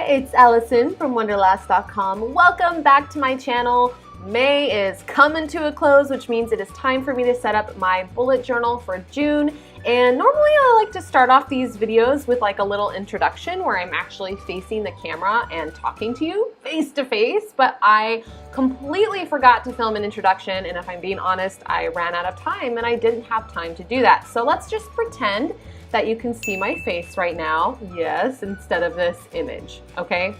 it's Allison from Wonderlast.com. Welcome back to my channel. May is coming to a close, which means it is time for me to set up my bullet journal for June. And normally I like to start off these videos with like a little introduction where I'm actually facing the camera and talking to you face to face, but I completely forgot to film an introduction, and if I'm being honest, I ran out of time and I didn't have time to do that. So let's just pretend that you can see my face right now, yes, instead of this image, okay?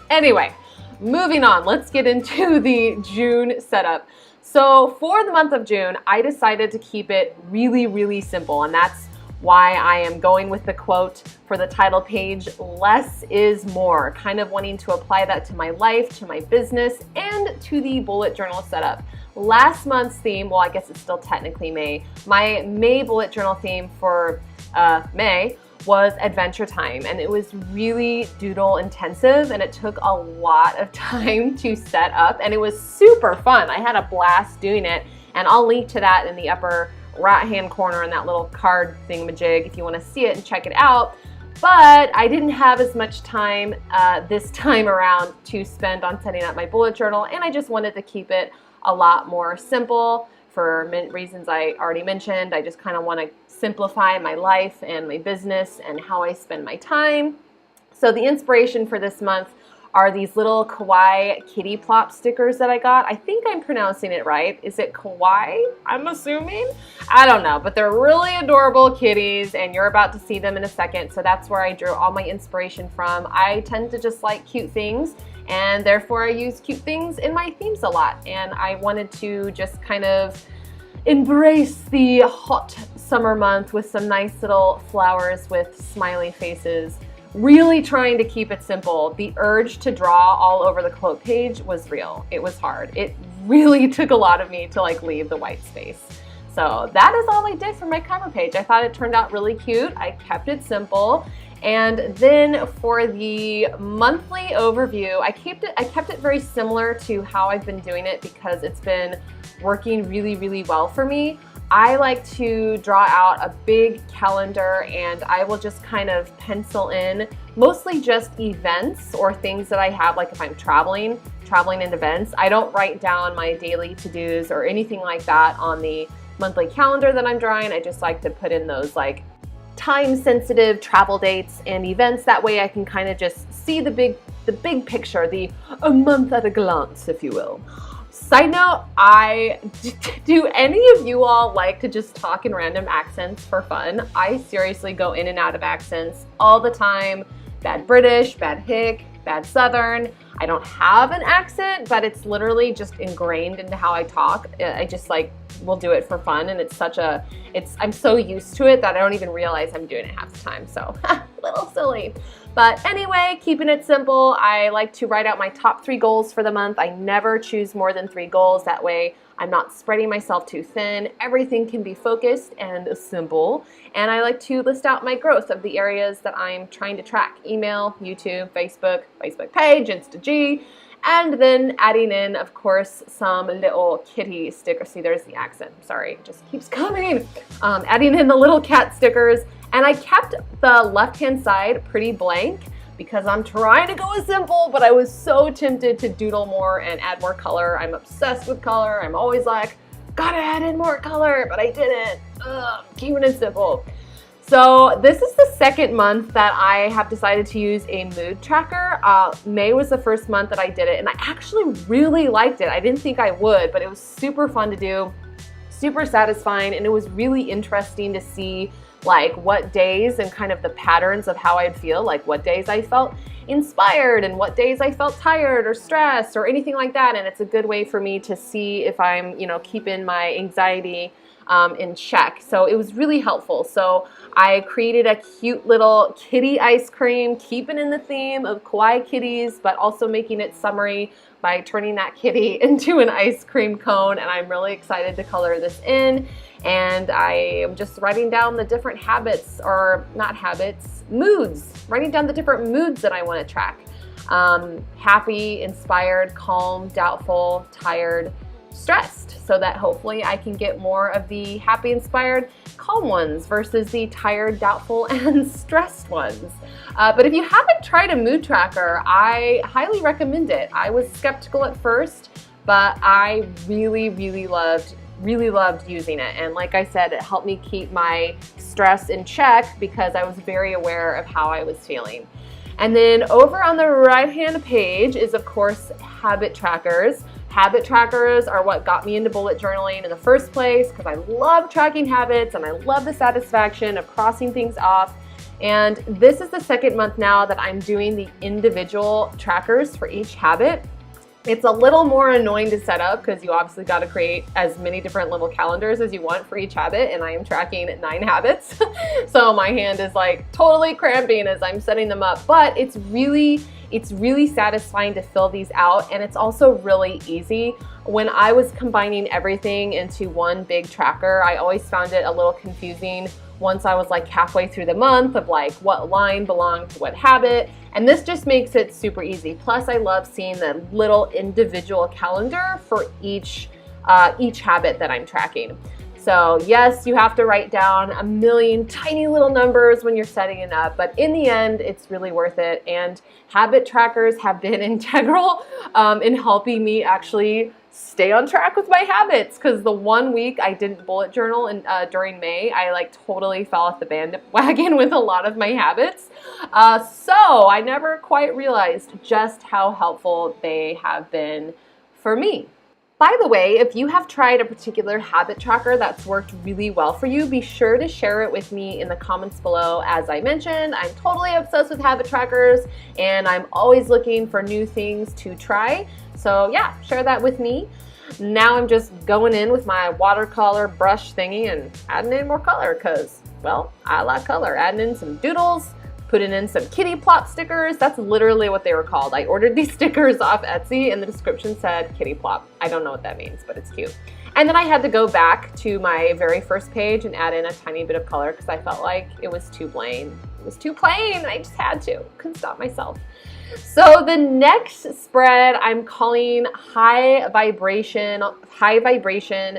Anyway, moving on, let's get into the June setup. So for the month of June, I decided to keep it really, really simple, and that's why I am going with the quote for the title page, less is more, kind of wanting to apply that to my life, to my business, and to the bullet journal setup. Last month's theme, well, I guess it's still technically May, my May bullet journal theme for May was adventure time, and it was really doodle intensive, and it took a lot of time to set up, and it was super fun. I had a blast doing it, and I'll link to that in the upper right hand corner in that little card thingamajig if you want to see it and check it out. But I didn't have as much time this time around to spend on setting up my bullet journal, and I just wanted to keep it a lot more simple for reasons I already mentioned. I just kind of want to simplify my life and my business and how I spend my time. So the inspiration for this month are these little kawaii kitty plop stickers that I got. I think I'm pronouncing it right. Is it kawaii? I'm assuming? I don't know, but they're really adorable kitties, and you're about to see them in a second. So that's where I drew all my inspiration from. I tend to just like cute things, and therefore I use cute things in my themes a lot. And I wanted to just kind of embrace the hot summer month with some nice little flowers with smiley faces. Really trying to keep it simple. The urge to draw all over the quote page was real. It was hard. It really took a lot of me to like leave the white space. So that is all I did for my cover page. I thought it turned out really cute. I kept it simple. And then for the monthly overview, I kept it very similar to how I've been doing it because it's been working really, really well for me. I like to draw out a big calendar, and I will just kind of pencil in mostly just events or things that I have, like if I'm traveling in events. I don't write down my daily to-dos or anything like that on the monthly calendar that I'm drawing. I just like to put in those like time-sensitive travel dates and events. That way I can kind of just see the big picture, a month at a glance, if you will. Side note, do any of you all like to just talk in random accents for fun? I seriously go in and out of accents all the time. Bad British, bad Hick, bad Southern. I don't have an accent, but it's literally just ingrained into how I talk. I just like will do it for fun, and I'm so used to it that I don't even realize I'm doing it half the time, so a little silly. But anyway, keeping it simple, I like to write out my top 3 goals for the month. I never choose more than 3 goals. That way I'm not spreading myself too thin. Everything can be focused and simple. And I like to list out my growth of the areas that I'm trying to track: email, YouTube, Facebook page, Insta-G, and then adding in, of course, some little kitty stickers. See, there's the accent. Sorry, it just keeps coming. Adding in the little cat stickers. And I kept the left-hand side pretty blank because I'm trying to go simple, but I was so tempted to doodle more and add more color. I'm obsessed with color. I'm always like, gotta add in more color, but I didn't. Keeping it simple. So this is the second month that I have decided to use a mood tracker. May was the first month that I did it, and I actually really liked it. I didn't think I would, but it was super fun to do, super satisfying, and it was really interesting to see like what days and kind of the patterns of how I'd feel, like what days I felt inspired and what days I felt tired or stressed or anything like that. And it's a good way for me to see if I'm, keeping my anxiety in check. So it was really helpful. So I created a cute little kitty ice cream, keeping in the theme of kawaii kitties, but also making it summery by turning that kitty into an ice cream cone. And I'm really excited to color this in. And I am just writing down the different habits, or not habits, moods, writing down the different moods that I want to track. Happy, inspired, calm, doubtful, tired, stressed, so that hopefully I can get more of the happy, inspired, calm ones versus the tired, doubtful, and stressed ones. But if you haven't tried a mood tracker, I highly recommend it. I was skeptical at first, but I really loved using it. And like I said, it helped me keep my stress in check because I was very aware of how I was feeling. And then over on the right-hand page is, of course, habit trackers. Habit trackers are what got me into bullet journaling in the first place because I love tracking habits and I love the satisfaction of crossing things off. And this is the second month now that I'm doing the individual trackers for each habit. It's a little more annoying to set up because you obviously got to create as many different little calendars as you want for each habit, and I am tracking 9 habits. So my hand is like totally cramping as I'm setting them up, but it's really satisfying to fill these out, and it's also really easy. When I was combining everything into one big tracker, I always found it a little confusing once I was like halfway through the month of like what line belonged to what habit. And this just makes it super easy. Plus I love seeing the little individual calendar for each habit that I'm tracking. So yes, you have to write down a million tiny little numbers when you're setting it up, but in the end, it's really worth it. And habit trackers have been integral in helping me actually stay on track with my habits, because the 1 week I didn't bullet journal during May, I like totally fell off the bandwagon with a lot of my habits. So I never quite realized just how helpful they have been for me. By the way, if you have tried a particular habit tracker that's worked really well for you, be sure to share it with me in the comments below. As I mentioned, I'm totally obsessed with habit trackers and I'm always looking for new things to try. So yeah, share that with me. Now I'm just going in with my watercolor brush thingy and adding in more color because, well, I like color. Adding in some doodles, putting in some kitty plop stickers. That's literally what they were called. I ordered these stickers off Etsy and the description said kitty plop. I don't know what that means, but it's cute. And then I had to go back to my very first page and add in a tiny bit of color because I felt like it was too plain. It was too plain. I just had to. Couldn't stop myself. So the next spread I'm calling High Vibration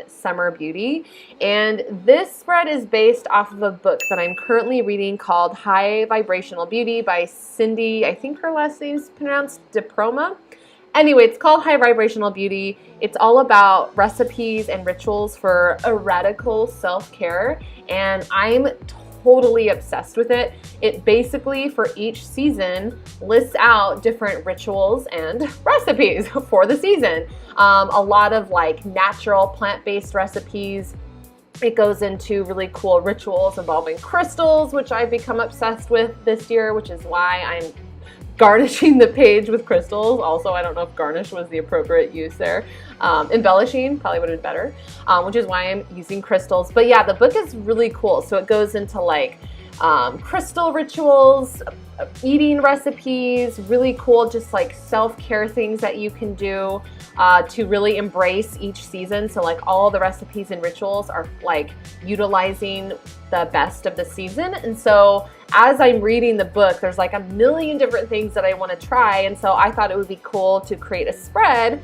Summer Beauty. And this spread is based off of a book that I'm currently reading called High Vibrational Beauty by Cindy, I think her last name is pronounced Diproma. Anyway, it's called High Vibrational Beauty. It's all about recipes and rituals for a radical self-care, and I'm totally obsessed with it. It basically, for each season, lists out different rituals and recipes for the season. A lot of like natural plant-based recipes. It goes into really cool rituals involving crystals, which I've become obsessed with this year, which is why I'm garnishing the page with crystals. Also, I don't know if garnish was the appropriate use there. Embellishing probably would have been better, which is why I'm using crystals. But yeah, the book is really cool. So it goes into like crystal rituals, eating recipes, really cool, just like self-care things that you can do to really embrace each season. So like all the recipes and rituals are like utilizing the best of the season. And so as I'm reading the book, there's like a million different things that I want to try. And so I thought it would be cool to create a spread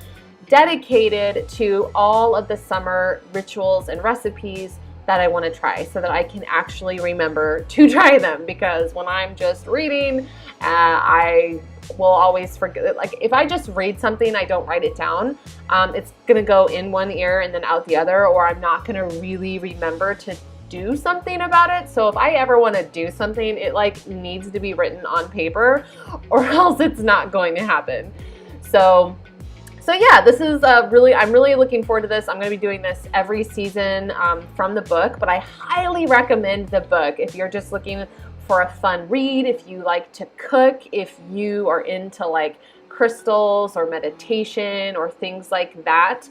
dedicated to all of the summer rituals and recipes that I want to try so that I can actually remember to try them, because when I'm just reading, I will always forget. Like if I just read something, I don't write it down, it's gonna go in one ear and then out the other, or I'm not gonna really remember to do something about it. So if I ever want to do something, it like needs to be written on paper or else it's not going to happen. So yeah, this is I'm really looking forward to this. I'm going to be doing this every season from the book, but I highly recommend the book if you're just looking for a fun read, if you like to cook, if you are into like crystals or meditation or things like that.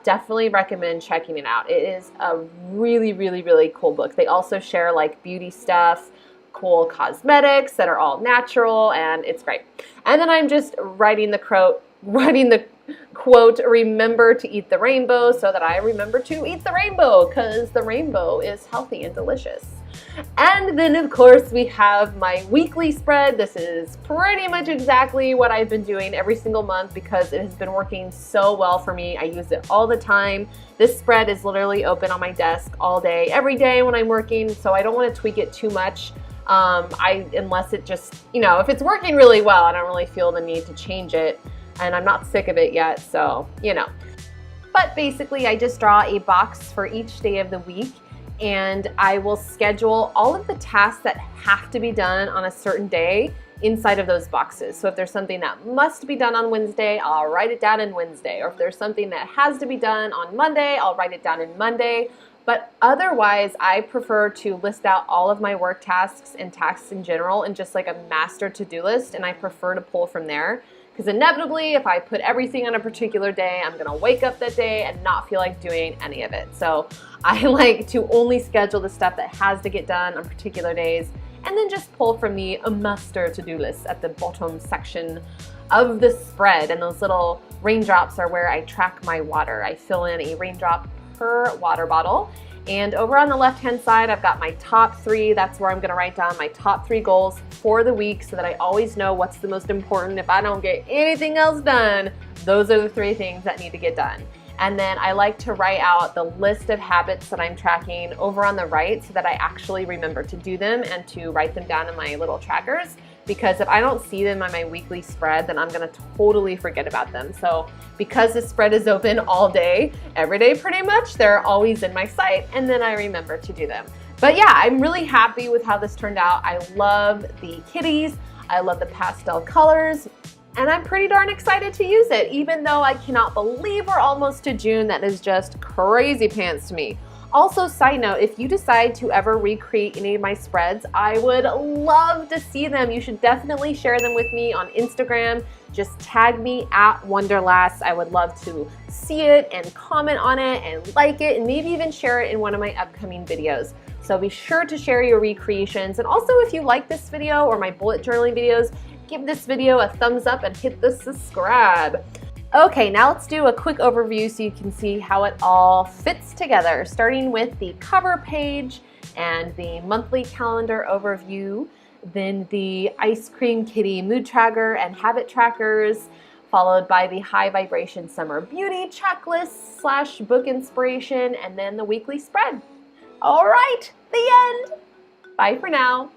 Definitely recommend checking it out. It is a really cool book. They also share like beauty stuff, cool cosmetics that are all natural, and it's great. And then I'm just writing the quote, remember to eat the rainbow, so that I remember to eat the rainbow, because the rainbow is healthy and delicious. And then of course we have my weekly spread. This is pretty much exactly what I've been doing every single month because it has been working so well for me. I use it all the time. This spread is literally open on my desk all day, every day when I'm working, so I don't want to tweak it too much. Unless it just, if it's working really well, I don't really feel the need to change it, and I'm not sick of it yet, so, But basically, I just draw a box for each day of the week, and I will schedule all of the tasks that have to be done on a certain day inside of those boxes. So if there's something that must be done on Wednesday, I'll write it down in Wednesday. Or if there's something that has to be done on Monday, I'll write it down in Monday. But otherwise, I prefer to list out all of my work tasks and tasks in general in just like a master to-do list, and I prefer to pull from there. Because inevitably, if I put everything on a particular day, I'm gonna wake up that day and not feel like doing any of it. So I like to only schedule the stuff that has to get done on particular days, and then just pull from the master to-do list at the bottom section of the spread. And those little raindrops are where I track my water. I fill in a raindrop per water bottle. And over on the left-hand side, I've got my top 3. That's where I'm gonna write down my top 3 goals for the week so that I always know what's the most important. If I don't get anything else done, those are the 3 things that need to get done. And then I like to write out the list of habits that I'm tracking over on the right so that I actually remember to do them and to write them down in my little trackers. Because if I don't see them on my weekly spread, then I'm gonna totally forget about them. So because the spread is open all day, every day pretty much, they're always in my sight, and then I remember to do them. But yeah, I'm really happy with how this turned out. I love the kitties, I love the pastel colors, and I'm pretty darn excited to use it, even though I cannot believe we're almost to June. That is just crazy pants to me. Also, side note, if you decide to ever recreate any of my spreads, I would love to see them. You should definitely share them with me on Instagram. Just tag me at Wonderlass. I would love to see it and comment on it and like it and maybe even share it in one of my upcoming videos. So be sure to share your recreations. And also, if you like this video or my bullet journaling videos, give this video a thumbs up and hit the subscribe. Okay, now let's do a quick overview so you can see how it all fits together, starting with the cover page and the monthly calendar overview, then the ice cream kitty mood tracker and habit trackers, followed by the high vibration summer beauty checklist / book inspiration, and then the weekly spread. All right, the end. Bye for now.